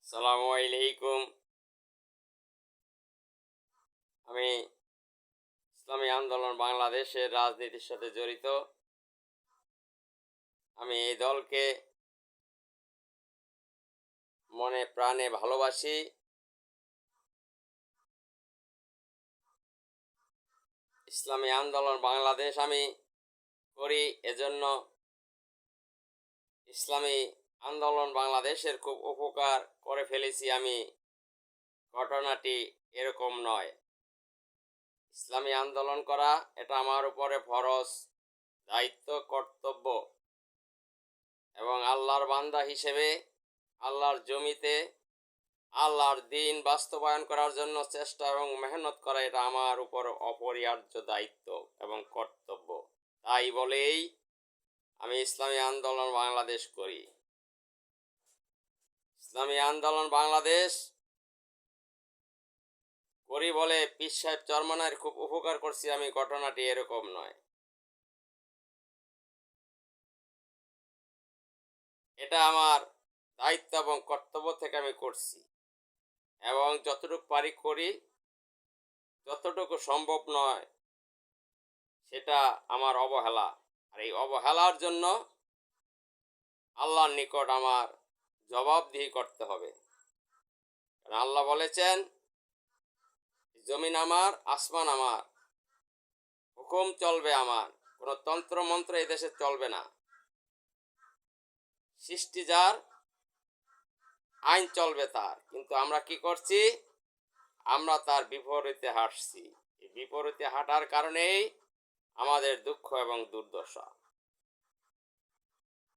সালামু আলাইকুম। আমি ইসলামী আন্দোলন বাংলাদেশের রাজনীতির সাথে জড়িত। আমি এই দলকে মনে প্রাণে ভালোবাসি। ইসলামী আন্দোলন বাংলাদেশ আমি করি, এজন্য ইসলামী আন্দোলন বাংলাদেশের খুব উপকার করে ফেলেছি আমি। ঘটনাটি এরকম নয়। ইসলামী আন্দোলন করা এটা আমার উপরে ফরজ, দায়িত্ব, কর্তব্য এবং আল্লাহর বান্দা হিসেবে আল্লাহর জমিতে আল্লাহর দ্বীন বাস্তবায়ন করার জন্য চেষ্টা এবং মেহনত করা এটা আমার উপর অপরিহার্য দায়িত্ব এবং কর্তব্য। তাই বলেই আমি ইসলামী আন্দোলন বাংলাদেশ করি। ইসলামী আন্দোলন বাংলাদেশ করি বলে পীর সাহেব চরমনাইর খুব উপকার করছি আমি, ঘটনাটি এরকম নয়। এটা আমার দায়িত্ব এবং কর্তব্য থেকে আমি করছি এবং যতটুকু পারি করি, যতটুকু সম্ভব নয় সেটা আমার অবহেলা। আর এই অবহেলার জন্য আল্লাহর নিকট আমার জবাবদিহি করতে হবে। কারণ আল্লাহ বলেছেন, জমিন আমার, আসমান আমার, হুকুম চলবে আমার, কোনো তন্ত্র মন্ত্র এই দেশে চলবে না। সৃষ্টি যার, আইন চলবে তার। কিন্তু আমরা কি করছি? আমরা তার বিপরীতে হাঁটছি। এই বিপরীতে হাঁটার কারণেই আমাদের দুঃখ এবং দুর্দশা।